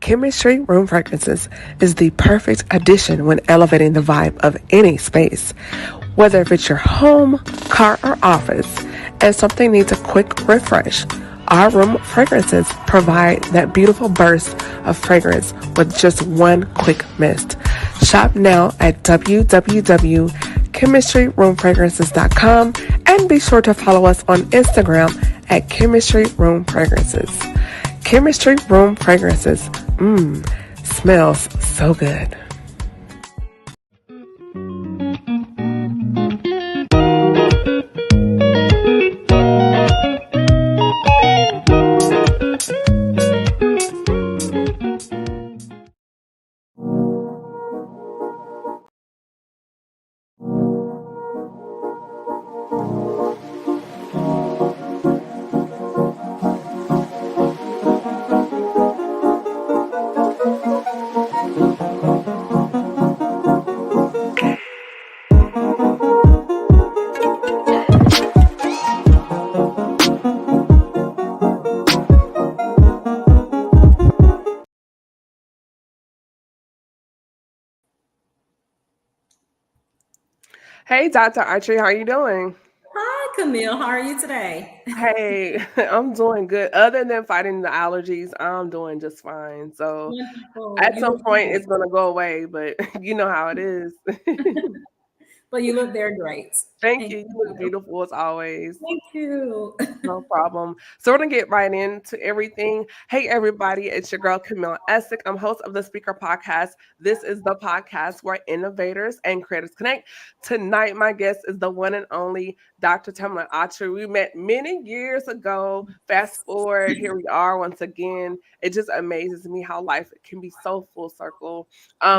Chemistry Room Fragrances is the perfect addition when elevating the vibe of any space. Whether if it's your home, car, or office, and something needs a quick refresh, our room fragrances provide that beautiful burst of fragrance with just one quick mist. Shop now at www.chemistryroomfragrances.com and be sure to follow us on Instagram at Chemistry Room Fragrances. Chemistry Room Fragrances. Smells so good. Hey, Dr. Autry, how are you doing? Hi, Camille. How are you today? Hey, I'm doing good. Other than fighting the allergies, I'm doing just fine. So Wonderful. at You some look point, great. it's going to go away, but you know how it is. But you look very great. Thank Thank you. You look you. beautiful as always. Thank you. No problem. So we're gonna get right into everything. Hey everybody, it's your girl Camille Essick. I'm host of the Speaker Podcast. This is the podcast where innovators and creators connect. Tonight, my guest is the one and only Dr. Tamla V. We met many years ago. Fast forward, here we are once again. It just amazes me how life can be so full circle.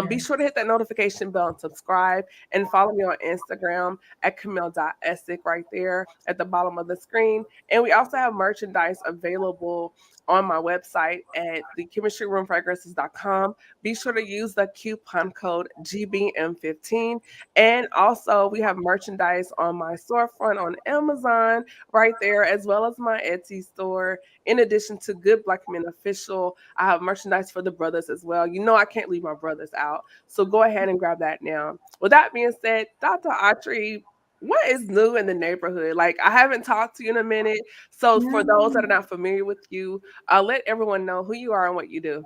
Be sure to hit that notification bell and subscribe and follow me on Instagram at Camille.Essick right there at the bottom of the screen. And we also have merchandise available on my website at thechemistryroomfragrances.com. Be sure to use the coupon code GBM15. And also, we have merchandise on my storefront on Amazon right there, as well as my Etsy store. In addition to Good Black Men Official, I have merchandise for the brothers as well. You know, I can't leave my brothers out. So go ahead and grab that now. With that being said, Dr. Autry, what is new in the neighborhood? Like, I haven't talked to you in a minute. So, for those that are Yeah. not familiar with you, let everyone know who you are and what you do.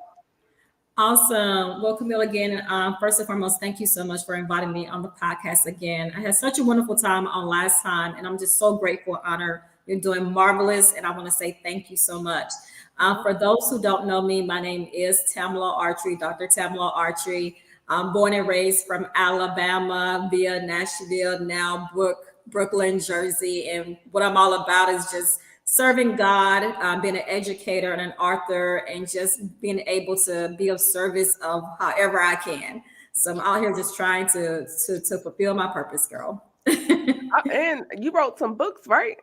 Awesome. Well, Camille, again, first and foremost, thank you so much for inviting me on the podcast again. I had such a wonderful time on last time, and I'm just so grateful and honored. You're doing marvelous, and I want to say thank you so much. For those who don't know me, my name is Tamla Autry, Dr. Tamla Autry. I'm born and raised from Alabama via Nashville, now Brooklyn, Jersey. And what I'm all about is just serving God, being an educator and an author, and just being able to be of service of however I can. So I'm out here just trying to fulfill my purpose, girl. And you wrote some books, right?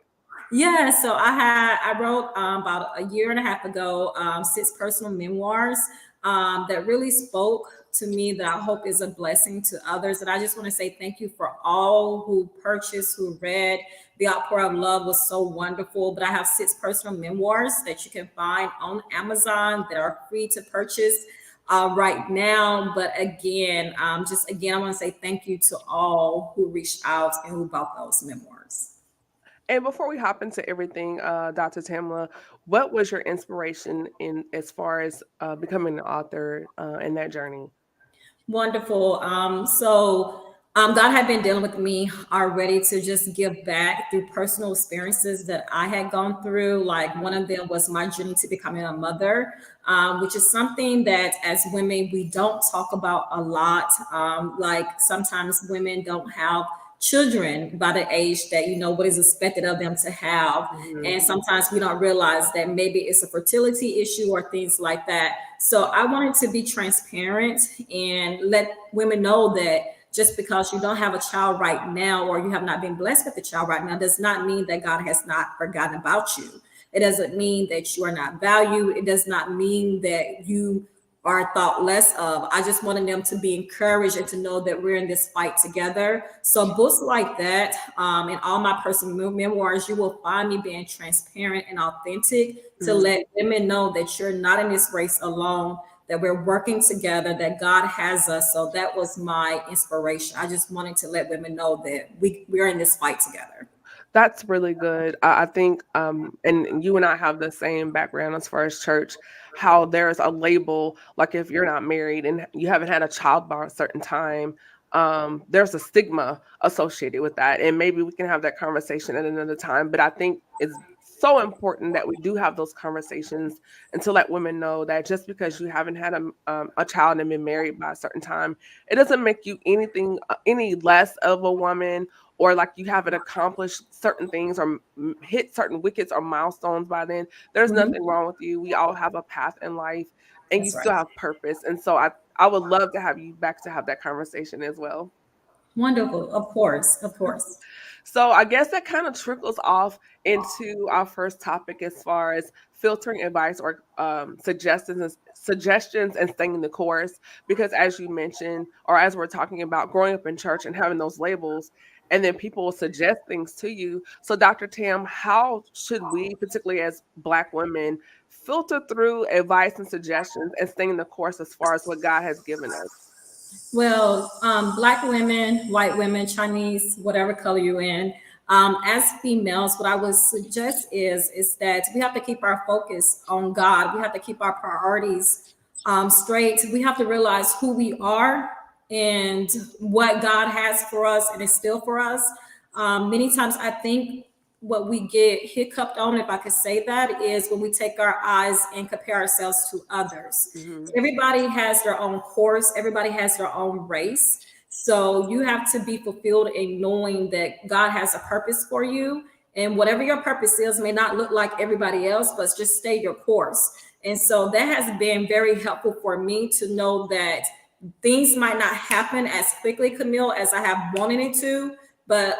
Yeah, so I wrote about a year and a half ago 6 personal memoirs that really spoke to me that I hope is a blessing to others. And I just want to say thank you for all who purchased, who read. The outpour of love was so wonderful. But I have 6 personal memoirs that you can find on Amazon that are free to purchase right now. But again, I want to say thank you to all who reached out and who bought those memoirs. And before we hop into everything, Dr. Tamla, what was your inspiration in as far as becoming an author in that journey? Wonderful. God had been dealing with me already to just give back through personal experiences that I had gone through. Like one of them was my journey to becoming a mother, which is something that as women we don't talk about a lot. Like sometimes women don't have children by the age that what is expected of them to have, Mhm. and sometimes we don't realize that maybe it's a fertility issue or things like that. So I wanted to be transparent and let women know that just because you don't have a child right now or you have not been blessed with a child right now does not mean that God has not forgotten about you. It doesn't mean that you are not valued. It does not mean that you are thought less of. I just wanted them to be encouraged and to know that we're in this fight together. So books like that, in all my personal memoirs, you will find me being transparent and authentic to Mhm. let women know that you're not in this race alone. that we're working together, that God has us. So that was my inspiration. I just wanted to let women know that we're in this fight together. That's really good. I think, and you and I have the same background as far as church, how there's a label, like if you're not married and you haven't had a child by a certain time, there's a stigma associated with that. And maybe we can have that conversation at another time. But I think it's so important that we do have those conversations and to let women know that just because you haven't had a child and been married by a certain time, it doesn't make you anything any less of a woman, or like you haven't accomplished certain things or hit certain wickets or milestones by then. There's Mhm. nothing wrong with you. We all have a path in life and you That's right. still have purpose. And so I would love to have you back to have that conversation as well. Wonderful. Of course. Of course. So I guess that kind of trickles off into our first topic as far as filtering advice or suggestions and staying the course. Because as you mentioned, or as we're talking about growing up in church and having those labels, and then people will suggest things to you. So, Dr. Tam, how should we, particularly as Black women, filter through advice and suggestions and staying the course as far as what God has given us? Well, Black women, white women, Chinese, whatever color you're in, as females, what I would suggest is that we have to keep our focus on God. We have to keep our priorities straight. We have to realize who we are and what God has for us and is still for us. Many times, I think what we get hiccuped on, if I could say that, is when we take our eyes and compare ourselves to others. Hmm. Everybody has their own course, everybody has their own race. So you have to be fulfilled in knowing that God has a purpose for you. And whatever your purpose is may not look like everybody else, but just stay your course. And so that has been very helpful for me to know that things might not happen as quickly, Camille, as I have wanted it to, but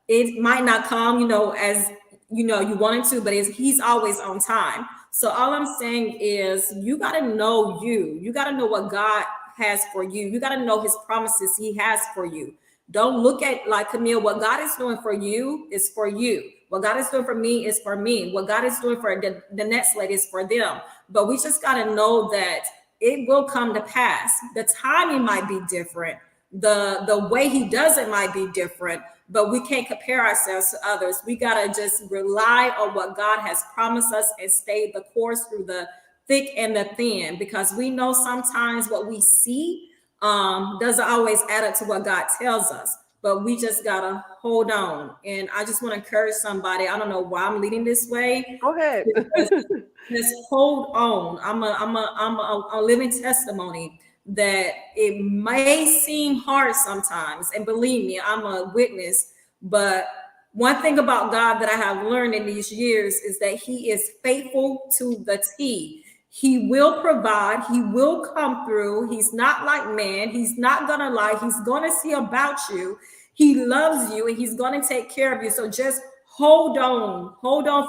it might not come, as you wanted to, but he's always on time. So all I'm saying is you got to know you got to know what God has for you. You got to know his promises he has for you. Don't look at, like, Camille, what God is doing for you is for you. What God is doing for me is for me. What God is doing for the next lady is for them. But we just got to know that it will come to pass. The timing might be different. The way he does it might be different, but we can't compare ourselves to others. We got to just rely on what God has promised us and stay the course through the thick and the thin, because we know sometimes what we see doesn't always add up to what God tells us, but we just got to hold on. And I just want to encourage somebody. I don't know why I'm leading this way. Go ahead. Just hold on. I'm a living testimony that it may seem hard sometimes. And believe me, I'm a witness. But one thing about God that I have learned in these years is that he is faithful to the T. He will provide. He will come through. He's not like man. He's not going to lie. He's going to see about you. He loves you and he's going to take care of you. So just hold on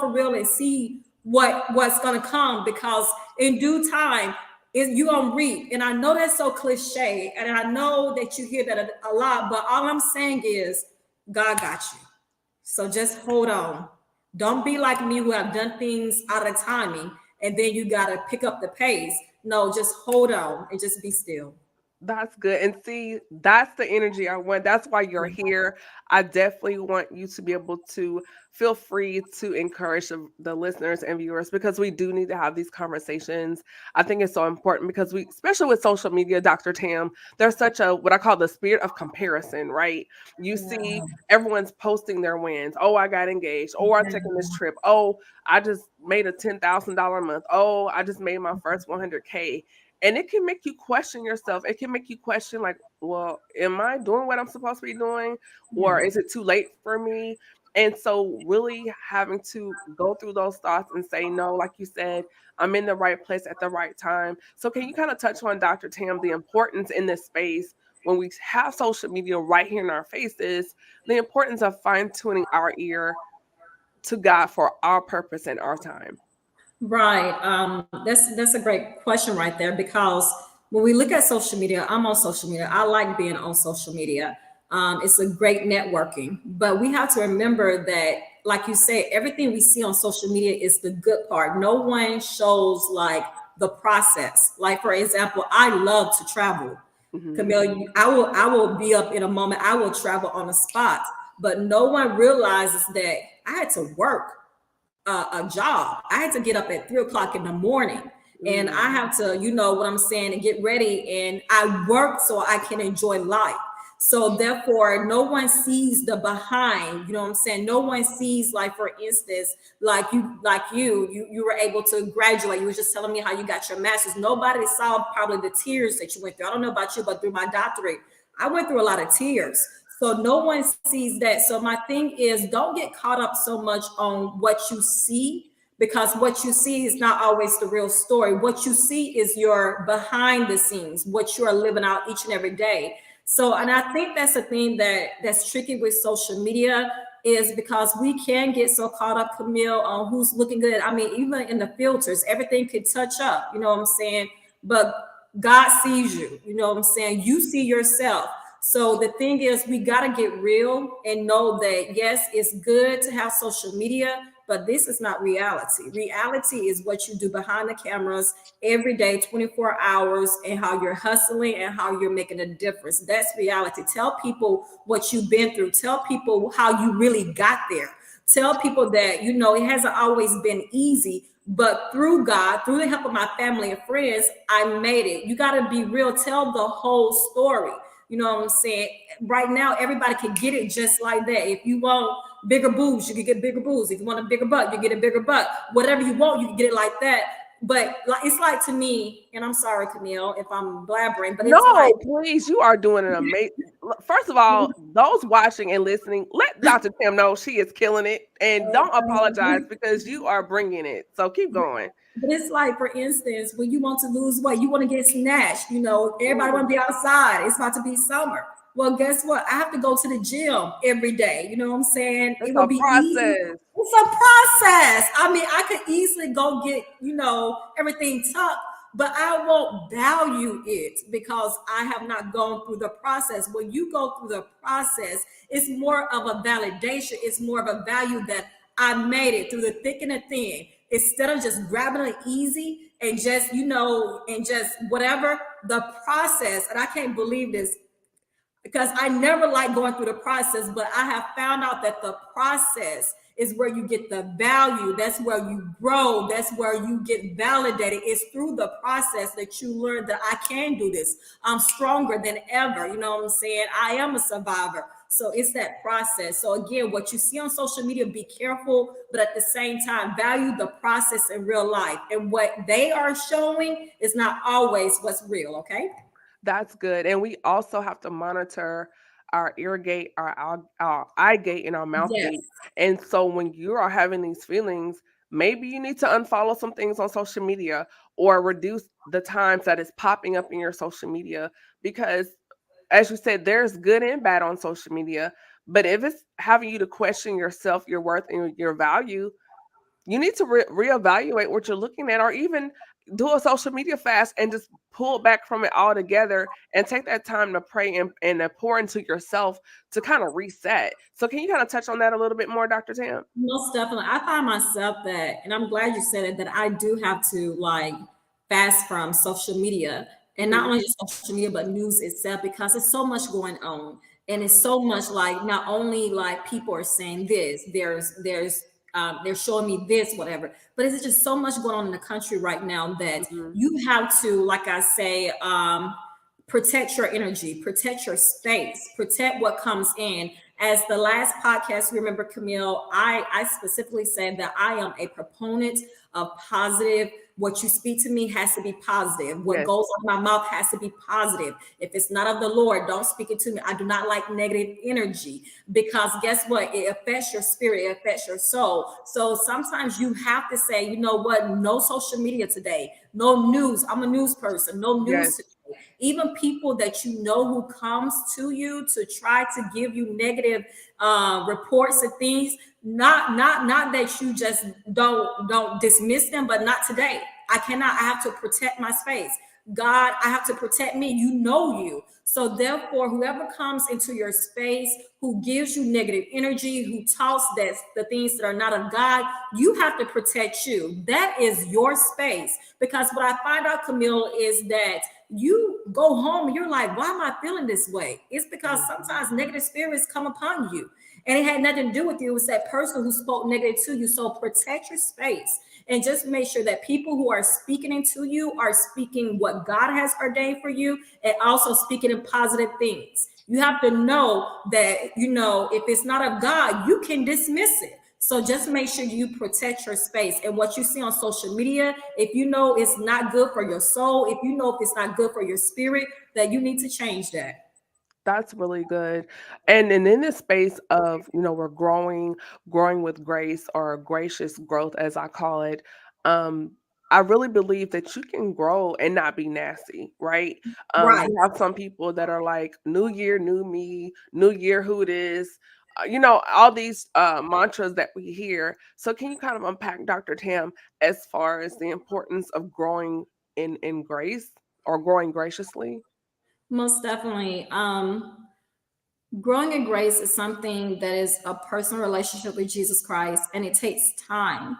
for real and see what's going to come, because in due time you're going to reap. And I know that's so cliche, and I know that you hear that a lot, but all I'm saying is God got you. So just hold on. Don't be like me, who have done things out of timing and then you got to pick up the pace. No, just hold on and just be still. That's good. And see, that's the energy I want. That's why you're here. I definitely want you to be able to feel free to encourage the listeners and viewers, because we do need to have these conversations. I think it's so important because we, especially with social media, Dr. Tam, there's such a, what I call the spirit of comparison, right? You see everyone's posting their wins. Oh, I got engaged. Oh, I'm taking this trip. Oh, I just made a $10,000 a month. Oh, I just made my first 100K. And it can make you question yourself. It can make you question, like, well, am I doing what I'm supposed to be doing? Or is it too late for me? And so really having to go through those thoughts and say, no, like you said, I'm in the right place at the right time. So can you kind of touch on, Dr. Tam, the importance in this space when we have social media right here in our faces, the importance of fine-tuning our ear to God for our purpose and our time? Right. That's a great question right there, because when we look at social media, I'm on social media. I like being on social media. It's a great networking, but we have to remember that, like you said, everything we see on social media is the good part. No one shows like the process. Like, for example, I love to travel. Mhm. Camille, I will be up in a moment. I will travel on the spot, but no one realizes that I had to work a job. I had to get up at 3 o'clock in the morning, and I Mm. have to, you know what I'm saying, and get ready. And I work so I can enjoy life. So therefore, no one sees the behind. You know what I'm saying? No one sees, like, for instance, you were able to graduate. You were just telling me how you got your master's. Nobody saw probably the tears that you went through. I don't know about you, but through my doctorate, I went through a lot of tears. So no one sees that. So my thing is, don't get caught up so much on what you see, because what you see is not always the real story. What you see is your behind the scenes, what you are living out each and every day. So, and I think that's a thing that's tricky with social media, is because we can get so caught up, Camille, on who's looking good. I mean, even in the filters, everything could touch up, you know what I'm saying? But God sees you, you know what I'm saying? You see yourself. So the thing is, we got to get real and know that, yes, it's good to have social media, but this is not reality. Reality is what you do behind the cameras every day, 24 hours, and how you're hustling and how you're making a difference. That's reality. Tell people what you've been through. Tell people how you really got there. Tell people that, you know, it hasn't always been easy, but through God, through the help of my family and friends, I made it. You got to be real. Tell the whole story. You know what I'm saying? Right now, everybody can get it just like that. If you want bigger boobs, you can get bigger boobs. If you want a bigger butt, you get a bigger butt. Whatever you want, you can get it like that. But like, it's like, to me, and I'm sorry, Camille, if I'm blabbering, but it's like, No, please, you are doing an amazing. First of all, those watching and listening, let Dr. Tim know she is killing it, and don't apologize because you are bringing it. So keep going. but it's like, for instance, when you want to lose weight, you want to get snatched. You know, everybody want Mm. to be outside. It's about to be summer. Well, guess what? I have to go to the gym every day. You know what I'm saying? It It's will a be easy. process. It's a process. I mean, I could easily go get, you know, everything tucked, but I won't value it because I have not gone through the process. When you go through the process, it's more of a validation. It's more of a value that I made it through the thick and the thin. Instead of just grabbing it easy and just, you know, and just whatever, the process, and I can't believe this, because I never like going through the process, but I have found out that the process is where you get the value. That's where you grow. That's where you get validated. It's through the process that you learn that I can do this. I'm stronger than ever. You know what I'm saying? I am a survivor. So it's that process. So again, what you see on social media, be careful, but at the same time, value the process in real life. And what they are showing is not always what's real. Okay. That's good. And we also have to monitor our ear gate, our eye gate, and our mouth Yes. gate. And so when you are having these feelings, maybe you need to unfollow some things on social media or reduce the times that it's popping up in your social media because as you said, there's good and bad on social media. But if it's having you to question yourself, your worth, and your value, you need to reevaluate what you're looking at, or even do a social media fast and just pull back from it altogether and take that time to pray and to pour into yourself to kind of reset. So, can you kind of touch on that a little bit more, Dr. Tam? Most definitely. I find myself that, and I'm glad you said it, that I do have to like fast from social media, and not Hmm. only just social media, but news itself, because there's so much going on. And it's so much like, not only like people are saying this, they're showing me this, whatever, but it's just so much going on in the country right now that Hmm. you have to, like I say, protect your energy, protect your space, protect what comes in. As the last podcast, remember, Camille, I specifically said that I am a proponent of positive. What you speak to me has to be positive. What Yes. goes out of my mouth has to be positive. If it's not of the Lord, don't speak it to me. I do not like negative energy, because guess what? It affects your spirit, it affects your soul. So sometimes you have to say, you know what? No social media today, no news. I'm a news person, no Yes. news today. Even people that you know who comes to you to try to give you negative reports and things, not that you just don't dismiss them, but not today. I have to protect my space. God, I have to protect me. You know you. So therefore, whoever comes into your space, who gives you negative energy, who talks the things that are not of God, you have to protect you. That is your space. Because what I find out, Camille, is that you go home and you're like, why am I feeling this way? It's because sometimes negative spirits come upon you. And it had nothing to do with you. It was that person who spoke negative to you. So protect your space and just make sure that people who are speaking into you are speaking what God has ordained for you and also speaking in positive things. You have to know that, if it's not of God, you can dismiss it. So just make sure you protect your space. And what you see on social media, if you know it's not good for your soul, if you know if it's not good for your spirit, that you need to change that. That's really good. And in this space of, we're growing with grace or gracious growth as I call it, um, I really believe that you can grow and not be nasty, right? Right. You have some people that are like, new year, new me, new year, who it is. All these mantras that we hear. So can you kind of unpack, Dr. Tam, as far as the importance of growing in grace or growing graciously? Most definitely. Growing in grace is something that is a personal relationship with Jesus Christ, and it takes time.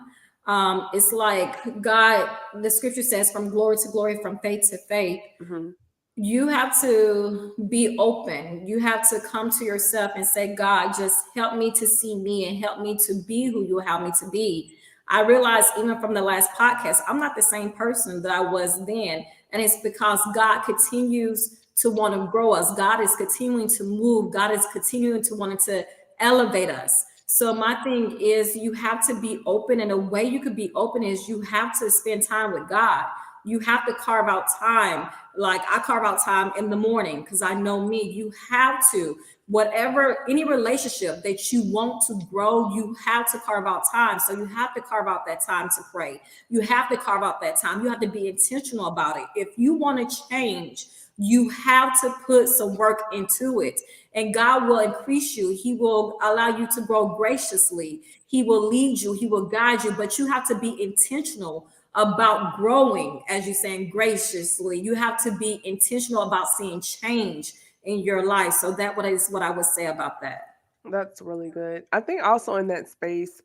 It's like God, the scripture says, from glory to glory, from faith to faith. Hmm. You have to be open. You have to come to yourself and say, God, just help me to see me and help me to be who you help me to be. I realized even from the last podcast, I'm not the same person that I was then. And it's because God continues to want to grow us. God is continuing to move. God is continuing to want to elevate us. So my thing is you have to be open. And the way you could be open is you have to spend time with God. You have to carve out time. Like I carve out time in the morning because I know me. You have to, whatever, any relationship that you want to grow, you have to carve out time. So you have to carve out that time to pray. You have to carve out that time. You have to be intentional about it. If you want to change, you have to put some work into it. And God will increase you. He will allow you to grow graciously. He will lead you. He will guide you. But you have to be intentional about growing, as you're saying, graciously. You have to be intentional about seeing change in your life. So that is what I would say about that. That's really good. I think also in that space,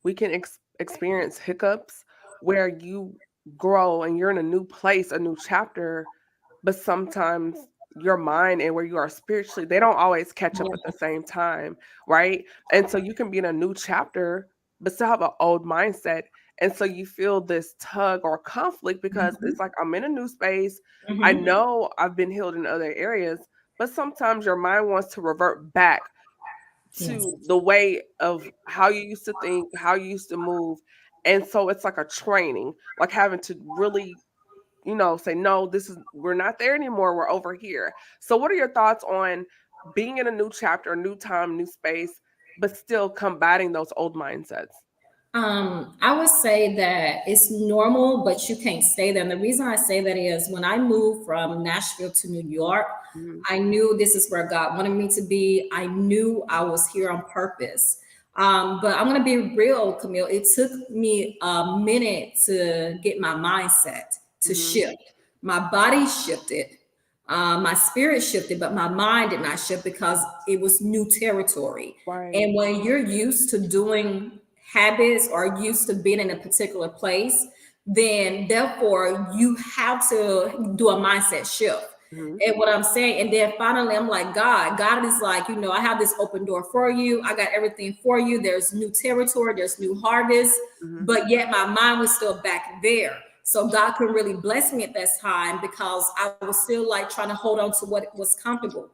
we can experience hiccups where you grow and you're in a new place, a new chapter, but sometimes your mind and where you are spiritually, they don't always catch up at the same time, right? And so you can be in a new chapter, but still have an old mindset. And so you feel this tug or conflict because it's like, I'm in a new space. I Mhm. know I've been healed in other areas, but sometimes your mind wants to revert back Yes. to the way of how you used to think, how you used to move. And so it's like a training, like having to really, say, no, we're not there anymore. We're over here. So, what are your thoughts on being in a new chapter, new time, new space, but still combating those old mindsets? I would say that it's normal, but you can't stay there. And the reason I say that is when I moved from Nashville to New York, Mhm. I knew this is where God wanted me to be. I knew I was here on purpose. But I'm going to be real, Camille. It took me a minute to get my mindset to Mhm. shift. My body shifted, my spirit shifted, but my mind did not shift because it was new territory. Right. And when you're used to doing habits or used to being in a particular place, then therefore you have to do a mindset shift. Mhm. And what I'm saying, and then finally, I'm like, God is like, I have this open door for you. I got everything for you. There's new territory, there's new harvest, Mhm. but yet my mind was still back there. So God could really bless me at that time because I was still like trying to hold on to what was comfortable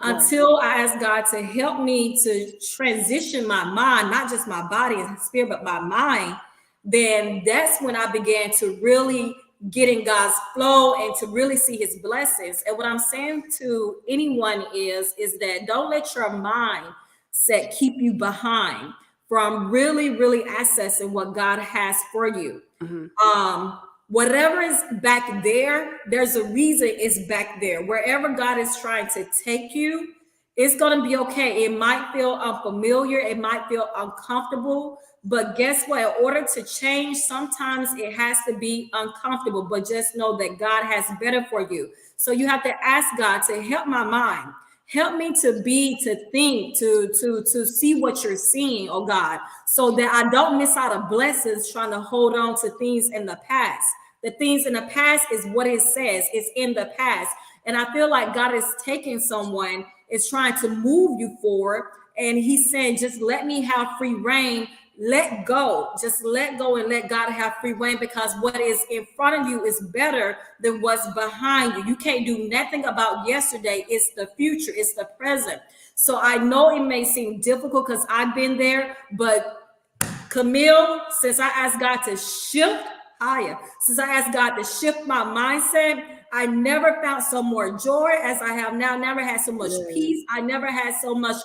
Right. until I asked God to help me to transition my mind, not just my body and spirit, but my mind. Then that's when I began to really get in God's flow and to really see his blessings. And what I'm saying to anyone is that don't let your mind set keep you behind from really, really accessing what God has for you. Mhm. um Whatever is back there, there's a reason it's back there. Wherever God is trying to take you, it's going to be okay. It might feel unfamiliar, it might feel uncomfortable, But guess what? In order to change, sometimes it has to be uncomfortable, but just know that God has better for you. So you have to ask God to help my mind. Help me to be, to think, to see what you're seeing, oh God, so that I don't miss out on blessings trying to hold on to things in the past. The things in the past is what it says. It's in the past. And I feel like God is taking someone, is trying to move you forward. And he's saying, just let me have free reign. Let go. Just let go and let God have free reign, because what is in front of you is better than what's behind you. You can't do nothing about yesterday. It's the future. It's the present. So I know it may seem difficult because I've been there, but Camille, since I asked God to shift higher, since I asked God to shift my mindset, I never found so more joy as I have now. Never had so much peace. I never had so much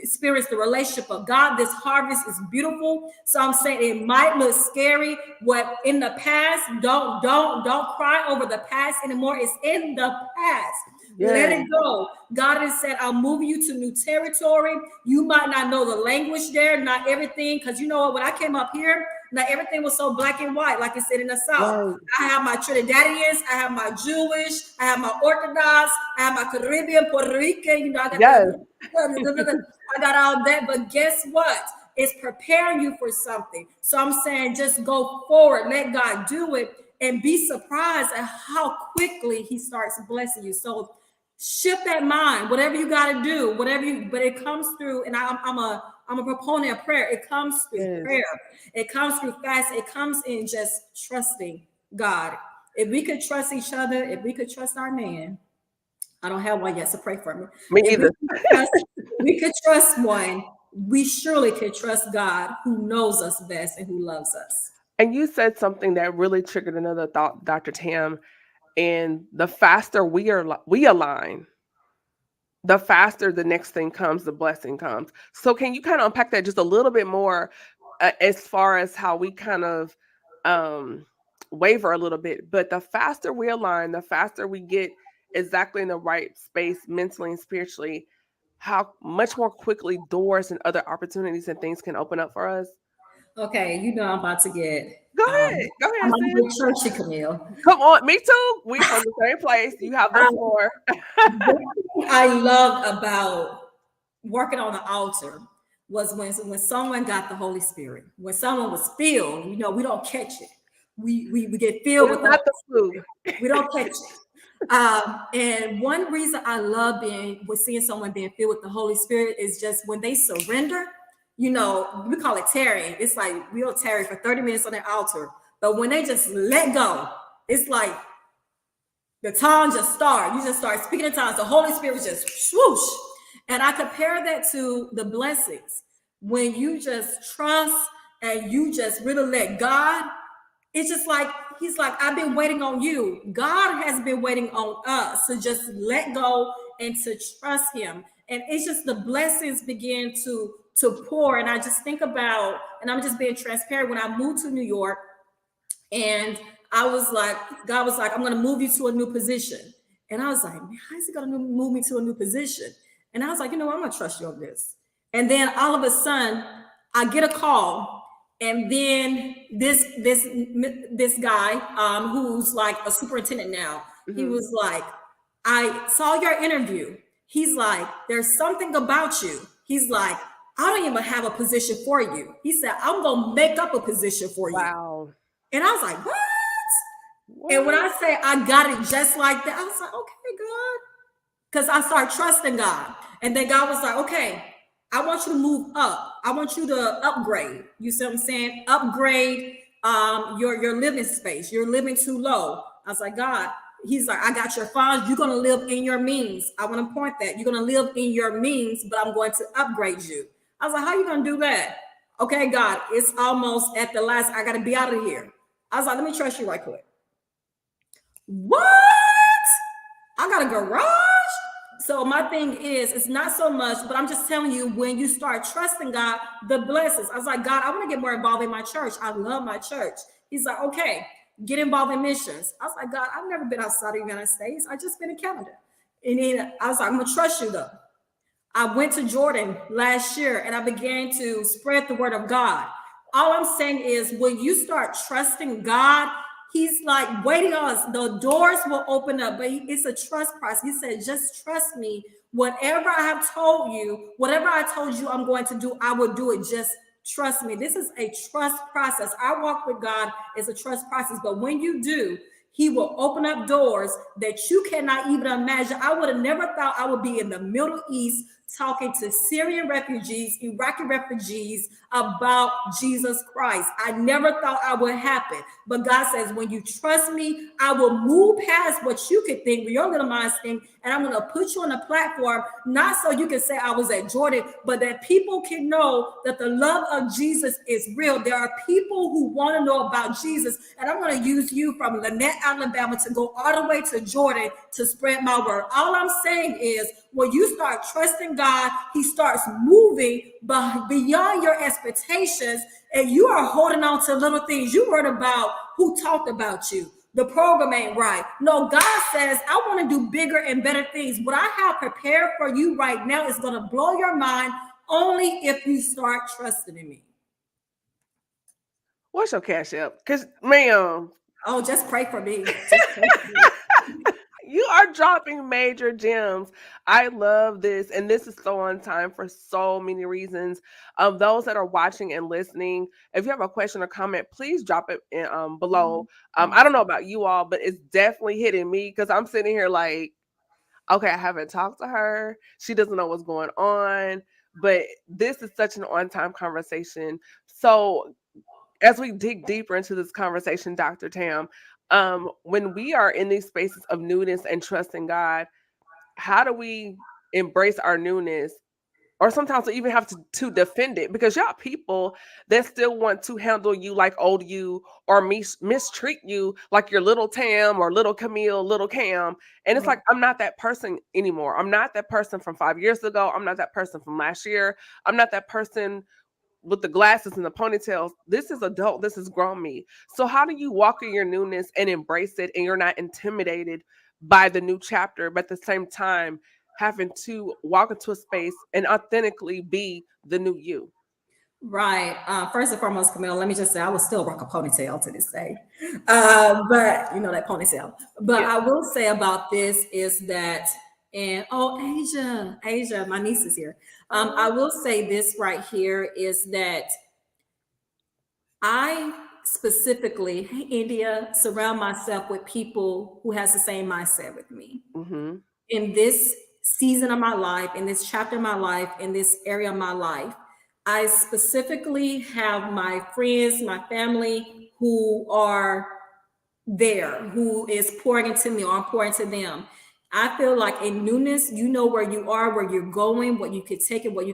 experienced the relationship of God. This harvest is beautiful. So I'm saying it might look scary. What in the past, don't cry over the past anymore. It's in the past. Let it go. God has said, I'll move you to new territory. You might not know the language there, not everything. Because you know what, when I came up here, not everything was so black and white, like it said in the South. I have my Trinidadians, I have my Jewish, I have my Orthodox, I have my Caribbean, Puerto Rican, you know, I got all that. But guess what? It's preparing you for something. So I'm saying just go forward, let God do it, and be surprised at how quickly he starts blessing you. So shift that mind, whatever you got to do, but it comes through. And I'm a proponent of prayer. It comes through prayer. It comes through fast. It comes in just trusting God. If we could trust each other, if we could trust our man, I don't have one yet, so pray for me. Me either. We could trust one. We surely could trust God, who knows us best and who loves us. And you said something that really triggered another thought, Dr. Tam. And the faster we align, the faster the next thing comes, the blessing comes. So can you kind of unpack that just a little bit more, as far as how we kind of waver a little bit? But the faster we align, the faster we get exactly in the right space mentally and spiritually, how much more quickly doors and other opportunities and things can open up for us. Okay, you know I'm about to get. Go ahead. Go I'm ahead, about to sis. get churchy, Camille. Come on. Me too. We from the same place. You have the floor. I loved about working on the altar was when someone got the Holy Spirit, when someone was filled. You know, we don't catch it. We get filled with Not the flu. we don't catch it. And one reason I love seeing someone being filled with the Holy Spirit is just when they surrender. You know, we call it tarrying. It's like we'll tarry for 30 minutes on the altar, but when they just let go, it's like the tongue just start. You just start speaking in tongues. The Holy Spirit just swoosh. And I compare that to the blessings. When you just trust and you just really let God, it's just like he's like, I've been waiting on you. God has been waiting on us to just let go and to trust him. And it's just the blessings begin to pour. And I just think about, and I'm just being transparent, when I moved to New York, and I was like, God was like, I'm going to move you to a new position. And I was like, man, how is he going to move me to a new position? And I was like, you know what? I'm going to trust you on this. And then all of a sudden, I get a call. And then this guy, who's like a superintendent now, he was like, I saw your interview. He's like, there's something about you. He's like, I don't even have a position for you. He said, I'm going to make up a position for you. Wow. And I was like, what? And when I say I got it just like that, I was like, okay, God. Because I started trusting God. And then God was like, okay, I want you to move up. I want you to upgrade. You see what I'm saying? Upgrade your living space. You're living too low. I was like, God, he's like, I got your funds. You're going to live in your means. I want to point that. You're going to live in your means, but I'm going to upgrade you. I was like, how are you going to do that? Okay, God, it's almost at the last. I got to be out of here. I was like, let me trust you right quick. What? I got a garage? So my thing is, it's not so much, but I'm just telling you, when you start trusting God, the blessings. I was like, God, I want to get more involved in my church. I love my church. He's like, okay, get involved in missions. I was like, God, I've never been outside of the United States. I just been in Canada. And then I was like, I'm going to trust you though. I went to Jordan last year and I began to spread the word of God. All I'm saying is when you start trusting God, He's like waiting on us. The doors will open up, but it's a trust process. He said, just trust me. Whatever I have told you, whatever I told you I'm going to do, I will do it. Just trust me. This is a trust process. Our walk with God is a trust process. But when you do, He will open up doors that you cannot even imagine. I would have never thought I would be in the Middle East talking to Syrian refugees, Iraqi refugees about Jesus Christ. I never thought I would happen. But God says, when you trust me, I will move past what you could think, your little minds think, and I'm going to put you on a platform, not so you can say I was at Jordan, but that people can know that the love of Jesus is real. There are people who want to know about Jesus, and I'm going to use you from Lynette, Alabama, to go all the way to Jordan to spread my word. All I'm saying is, when you start trusting God, He starts moving beyond your expectations, and you are holding on to little things. You heard about who talked about you. The program ain't right. No, God says, I want to do bigger and better things. What I have prepared for you right now is going to blow your mind only if you start trusting in me. What's your cash app? Because, ma'am. Oh, just pray for me. Just pray for me. You are dropping major gems. I love this, and this is so on time for so many reasons. Those that are watching and listening, if you have a question or comment, please drop it in, below. I don't know about you all, but it's definitely hitting me because I'm sitting here like, okay, I haven't talked to her. She doesn't know what's going on, but this is such an on-time conversation. So as we dig deeper into this conversation, Dr. Tam, when we are in these spaces of newness and trusting God, how do we embrace our newness? Or sometimes we even have to defend it because y'all people that still want to handle you like old you or mistreat you like your little Tam or little Camille, little Cam. And it's like, I'm not that person anymore. I'm not that person from 5 years ago. I'm not that person from last year. I'm not that person with the glasses and the ponytails. This is adult. This is grown me. So how do you walk in your newness and embrace it and you're not intimidated by the new chapter, but at the same time having to walk into a space and authentically be the new you? Right. First and foremost, Camille, let me just say I will still rock a ponytail to this day. But you know that ponytail. But Yeah. I will say about this is that, and Asia, my niece is here. I will say this right here is that I specifically, hey India, surround myself with people who has the same mindset with me. Mm-hmm. In this season of my life, in this chapter of my life, in this area of my life, I specifically have my friends, my family who are there, who is pouring into me or I'm pouring into them. I feel like in newness, you know where you are, where you're going, what you can take and what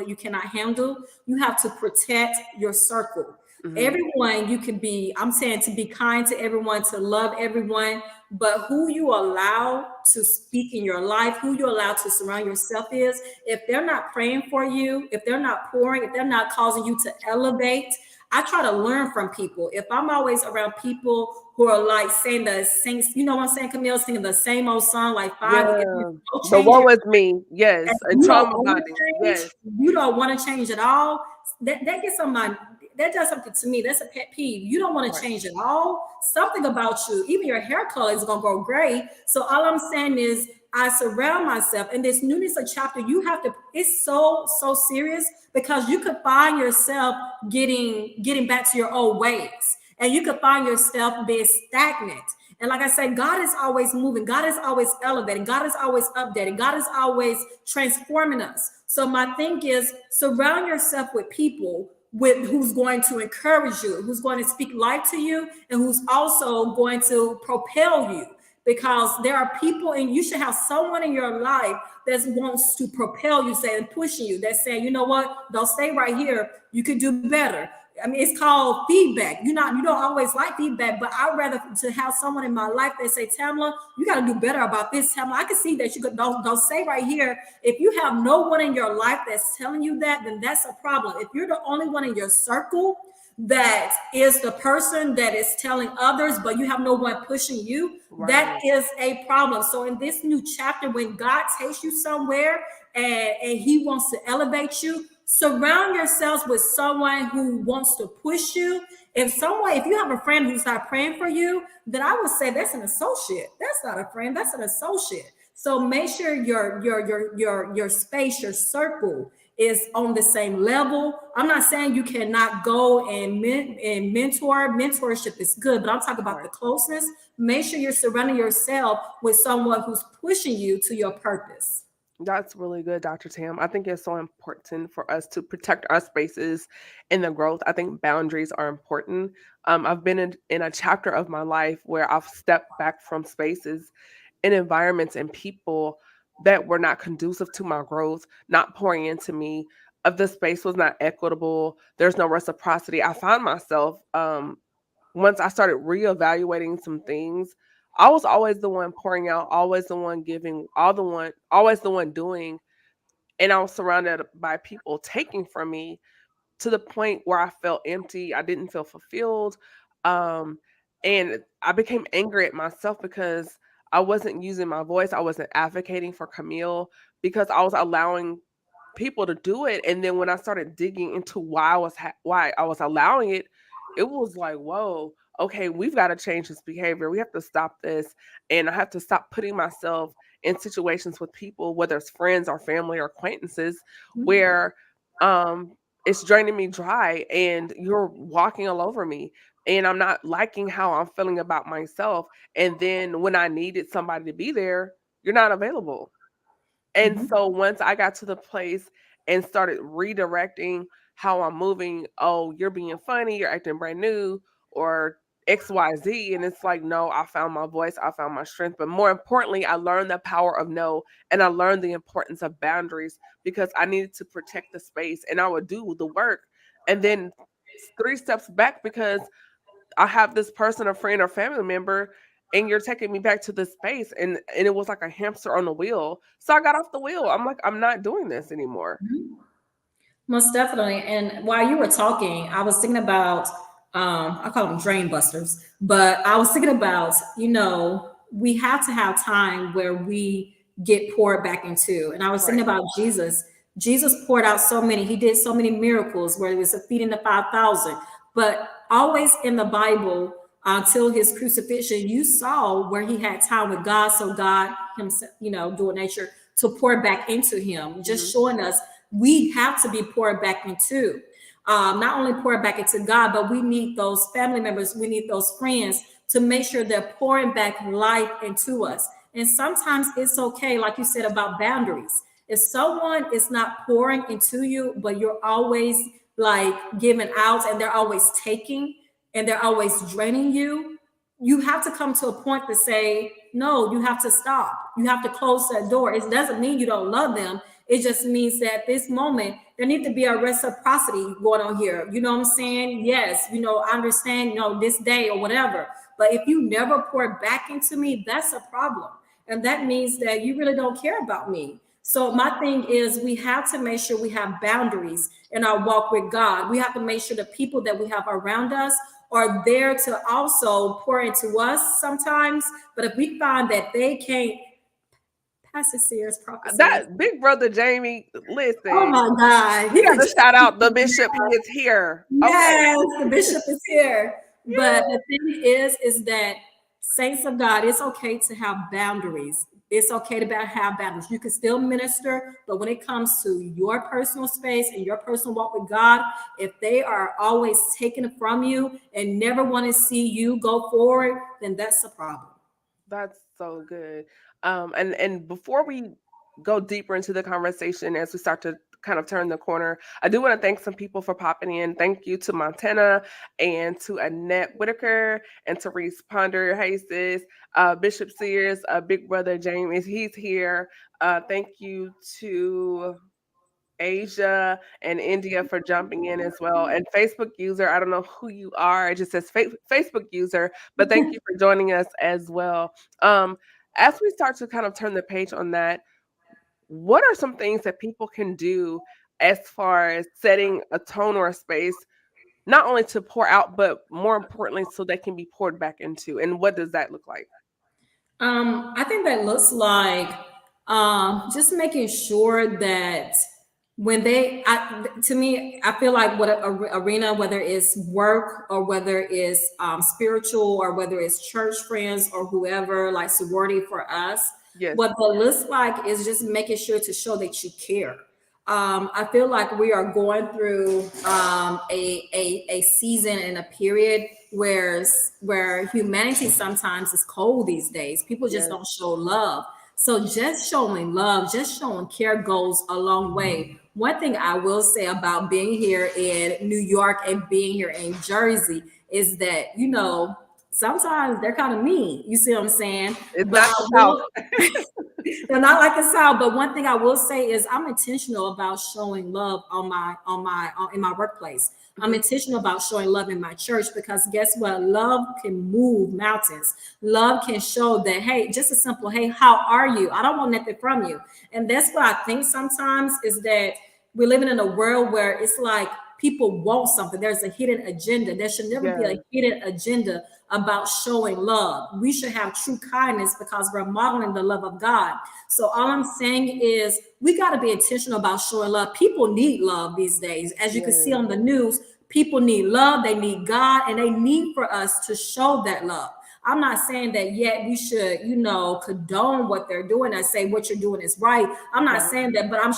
you cannot handle. You have to protect your circle. Mm-hmm. Everyone you can be, I'm saying to be kind to everyone, to love everyone, but who you allow to speak in your life, who you allow to surround yourself is, if they're not praying for you, if they're not pouring, if they're not causing you to elevate, I try to learn from people. If I'm always around people who are like saying the same, you know what I'm saying, Camille, singing the same old song like five years, Yeah. no The change, woe is me. Yes. and And you don't trauma want bonding. to change, Yes. you don't want to change at all. That gets on my, that does something to me. That's a pet peeve. You don't want to change at all. Something about you, even your hair color is gonna go gray. So all I'm saying is I surround myself in this newness of chapter. You have to, it's so serious because you could find yourself getting back to your old ways. And you could find yourself being stagnant. And like I said, God is always moving. God is always elevating. God is always updating. God is always transforming us. So my thing is surround yourself with people with who's going to encourage you, who's going to speak life to you, and who's also going to propel you. Because there are people, and you should have someone in your life that wants to propel you, saying, pushing you, that's saying, you know what, don't stay right here. You could do better. I mean, it's called feedback. You don't always like feedback, but I'd rather to have someone in my life that say, Tamla, you got to do better about this. Tamla, I can see that you could don't stay right here. If you have no one in your life that's telling you that, then that's a problem. If you're the only one in your circle that is the person that is telling others, but you have no one pushing you, that is a problem. So in this new chapter, when God takes you somewhere and he wants to elevate you, Surround yourselves with someone who wants to push you. If you have a friend who's not praying for you, then I would say that's an associate. That's not a friend, that's an associate. So make sure your space, your circle is on the same level. I'm not saying you cannot go and mentor. Mentorship is good, but I'm talking about the Right. closeness. Make sure you're surrounding yourself with someone who's pushing you to your purpose. That's really good, Dr. Tam. I think it's so important for us to protect our spaces in the growth. I think boundaries are important. I've been in a chapter of my life where I've stepped back from spaces and environments and people that were not conducive to my growth, not pouring into me. If the space was not equitable, there's no reciprocity. I found myself once I started reevaluating some things, I was always the one pouring out, always the one giving, always the one doing, and I was surrounded by people taking from me to the point where I felt empty. I didn't feel fulfilled, um, and I became angry at myself because I wasn't using my voice. I wasn't advocating for Camille because I was allowing people to do it. And then when I started digging into why I was allowing it, it was like, whoa, okay, we've got to change this behavior. We have to stop this, and I have to stop putting myself in situations with people, whether it's friends or family or acquaintances, where um it's draining me dry and you're walking all over me and I'm not liking how I'm feeling about myself. And then when I needed somebody to be there, you're not available. And Mhm. so once I got to the place and started redirecting how I'm moving, oh, you're being funny, you're acting brand new, or XYZ. And it's like, no, I found my voice, I found my strength. But more importantly, I learned the power of no, and I learned the importance of boundaries because I needed to protect the space and I would do the work. And then three steps back because I have this person, a friend or family member, and you're taking me back to this space. And it was like a hamster on the wheel. So I got off the wheel. I'm like, I'm not doing this anymore. Most definitely. And while you were talking, I was thinking about, I call them drain busters, but I was thinking about, we have to have time where we get poured back into. And I was thinking Right. about Jesus. Jesus poured out so many, he did so many miracles where it was a feeding the 5,000. But always in the Bible, until his crucifixion, you saw where he had time with God. So God himself, dual nature, to pour back into him, Hmm. just showing us we have to be poured back into. Not only pour back into God, but we need those family members, we need those friends to make sure they're pouring back life into us. And sometimes it's okay, like you said about boundaries. If someone is not pouring into you, but you're always like giving out and they're always taking and they're always draining you, you have to come to a point to say, no, you have to stop. You have to close that door. It doesn't mean you don't love them. It just means that at this moment, there needs to be a reciprocity going on here. You know what I'm saying? Yes, I understand, this day or whatever. But if you never pour back into me, that's a problem. And that means that you really don't care about me. So my thing is we have to make sure we have boundaries in our walk with God. We have to make sure the people that we have around us are there to also pour into us sometimes. But if we find that they can't, Pastor Sears, Prophet Sears. That big brother Jamie, Oh listen, my God. you He got to is shout out the bishop. He is here. Okay. yes, the bishop is here. But Yeah. the thing is that saints of God, it's okay to have boundaries. It's okay to have boundaries. You can still minister, but when it comes to your personal space and your personal walk with God, if they are always taking it from you and never want to see you go forward, then that's a problem. That's so good. And before we go deeper into the conversation, as we start to kind of turn the corner, I do want to thank some people for popping in. Thank you to Montana and to Annette Whitaker and to Reese Ponder. Hey sis, Bishop Sears, Big Brother James, he's here. Thank you to Asia and India for jumping in as well. And Facebook user, I don't know who you are. It just says Facebook user, but thank you for joining us as well. As we start to kind of turn the page on that, what are some things that people can do as far as setting a tone or a space, not only to pour out, but more importantly, so they can be poured back into? And what does that look like? I think that looks like just making sure that when to me, I feel like what arena, whether it's work or whether it's spiritual or whether it's church friends or whoever, like sorority for us, Yes. what that looks like is just making sure to show that you care. I feel like we are going through a season and a period where humanity sometimes is cold these days. People just Yes. don't show love. So just showing love, just showing care goes a long way. One thing I will say about being here in New York and being here in Jersey is that, sometimes they're kind of mean. You see what I'm saying? It's But not I the South. will, they're not like the South. But one thing I will say is I'm intentional about showing love in my workplace. I'm Mhm. intentional about showing love in my church because guess what? Love can move mountains. Love can show that, hey, just a simple, hey, how are you? I don't want nothing from you. And that's what I think sometimes is that we're living in a world where it's like people want something. There's a hidden agenda. There should never be a Yes. hidden agenda about showing love. We should have true kindness because we're modeling the love of God. So all I'm saying is we got to be intentional about showing love. People need love these days. As you can see Yes. on the news, people need love, they need God, and they need for us to show that love. I'm not saying that yet we should, condone what they're doing and say what you're doing is right. I'm not Right. saying that, but I'm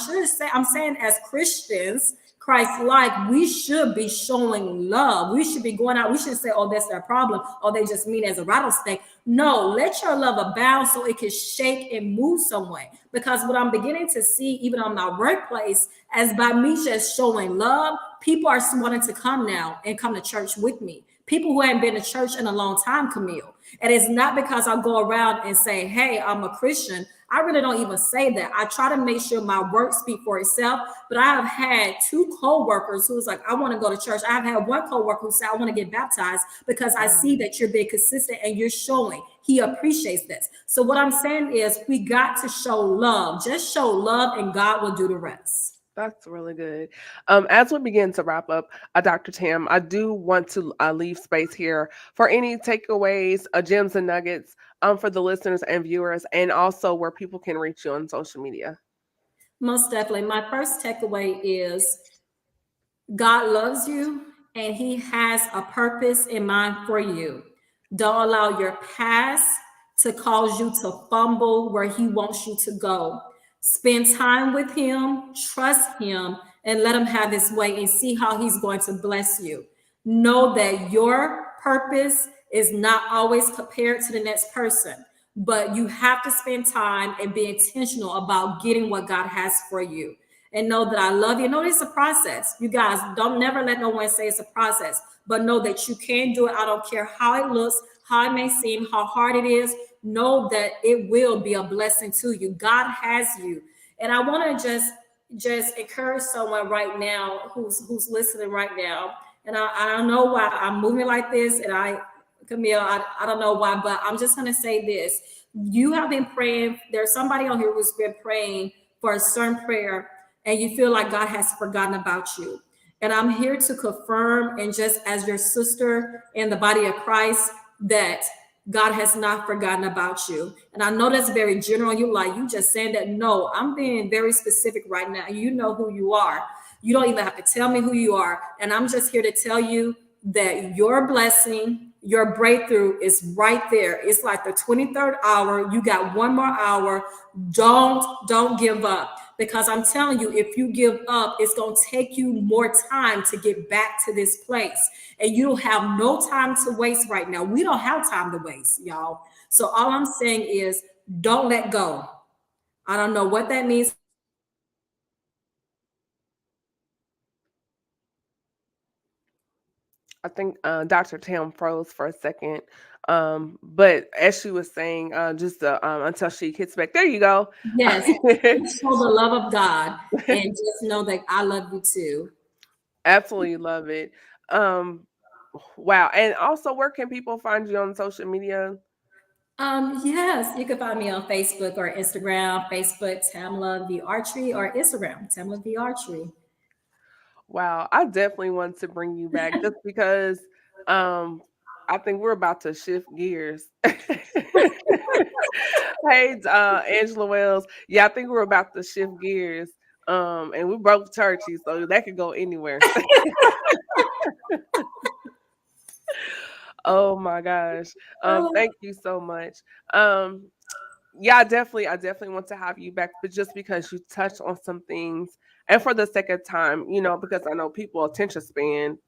saying as Christians, Christ like, we should be showing love. We should be going out. We shouldn't say, oh, that's their problem, or they just mean as a rattlesnake. No, let your love abound so it can shake and move some way. Because what I'm beginning to see, even on my workplace, as by me just showing love, people are wanting to come now and come to church with me. People who haven't been to church in a long time, Camille. And it's not because I go around and say, hey, I'm a Christian. I really don't even say that. I try to make sure my work speak for itself. But I have had two co-workers who was like, I want to go to church. I have had one co-worker who said, I want to get baptized because I see Wow. that you're being consistent and you're showing. He appreciates this. So what I'm saying is we got to show love. Just show love and God will do the rest. That's really good. As we begin to wrap up, Dr. Tam, I do want to leave space here for any takeaways, gems and nuggets for the listeners and viewers, and also where people can reach you on social media. Most definitely. My first takeaway is God loves you and he has a purpose in mind for you. Don't allow your past to cause you to fumble where he wants you to go. Spend time with him, trust him, and let him have his way and see how he's going to bless you. Know that your purpose is not always compared to the next person, but you have to spend time and be intentional about getting what God has for you and know that I love you. Know it's a process. You guys don't never let no one say it's a process, but know that you can do it. I don't care how it looks, how it may seem, how hard it is. Know that it will be a blessing to you. God has you. And I want to just encourage someone right now who's listening right now. And I don't know why I'm moving like this. And Camille, I don't know why, but I'm just gonna say this. You have been praying. There's somebody on here who's been praying for a certain prayer and you feel like God has forgotten about you. And I'm here to confirm, and just as your sister in the body of Christ, that God has not forgotten about you. And I know that's very general. You just saying that. No, I'm being very specific right now. You know who you are. You don't even have to tell me who you are. And I'm just here to tell you that your blessing, your breakthrough is right there. It's like the 23rd hour. You got one more hour. Don't give up, because I'm telling you, if you give up, it's going to take you more time to get back to this place, and you don't have no time to waste right now. We don't have time to waste, y'all. So all I'm saying is don't let go. I don't know what that means for you, but don't let go. I think Dr. Tam froze for a second. But as she was saying, just until she hits back, there you go. Yes, show the love of God and just know that I love you too. Absolutely love it. Um, wow. And also, where can people find you on social media? Yes, you can find me on Facebook or Instagram. Facebook, Tamla V Archery, or Instagram, Tamla V Archery. Wow, I definitely want to bring you back just because um I think we're about to shift gears. Hey, Angela Wells. Yeah, I think we're about to shift gears. And we broke churchy, so that could go anywhere. Oh my gosh. Thank you so much. Um, yeah, I definitely want to have you back, but just because you touched on some things, and for the second time, because I know people attention span,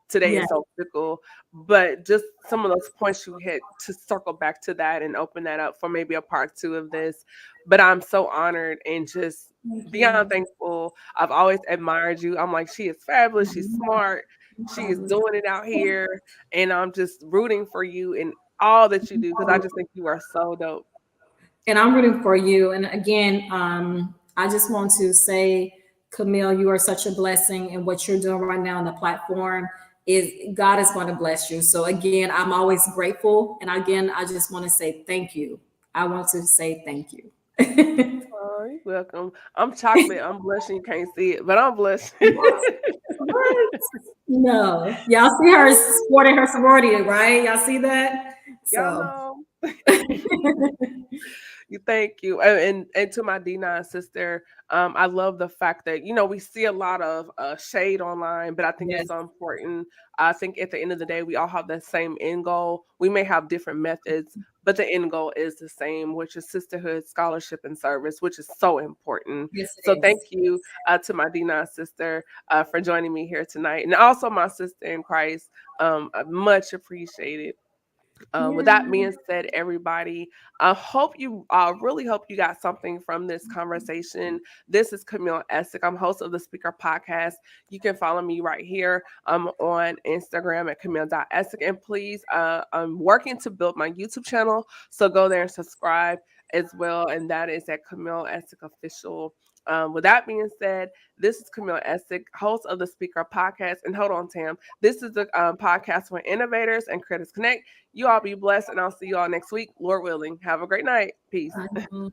today Yeah, is so fickle, but just some of those points you hit to circle back to that and open that up for maybe a part two of this. But I'm so honored and just thank beyond you. thankful. I've always admired you. I'm like, she is fabulous, she's smart, she is Marvelous. doing it out here, and I'm just rooting for you in all that you do because I just think you are so dope. And I'm rooting for you. And again, I just want to say, Camille, you are such a blessing, and what you're doing right now on the platform is God is going to bless you. So again, I'm always grateful. And again, I just want to say thank you. I want to say thank you. Oh, you're welcome. I'm chocolate. I'm blushing. You can't see it, but I'm blushing. What? No, y'all see her supporting her sorority, right? Y'all see that? Y'all So, know. You thank you. And to my D9 sister, I love the fact that we see a lot of shade online, but I think it's yes, so important. I think at the end of the day, we all have the same end goal. We may have different methods, but the end goal is the same, which is sisterhood, scholarship, and service, which is so important. yes, it So is. thank you to my D9 sister for joining me here tonight, and also my sister in Christ. I much appreciated. With Yeah. that being said, everybody, I really hope you got something from this conversation. This is Camille Essick. I'm host of the Speaker Podcast. You can follow me right here. I'm on Instagram at Camille.Essick. And please, I'm working to build my YouTube channel. So go there and subscribe as well. And that is at Camille Essick Official. With that being said, this is Camille Essick, host of the Speaker Podcast. And hold on, Tam. This is the podcast where innovators and creators connect. You all be blessed, and I'll see you all next week, Lord willing. Have a great night. Peace. I know.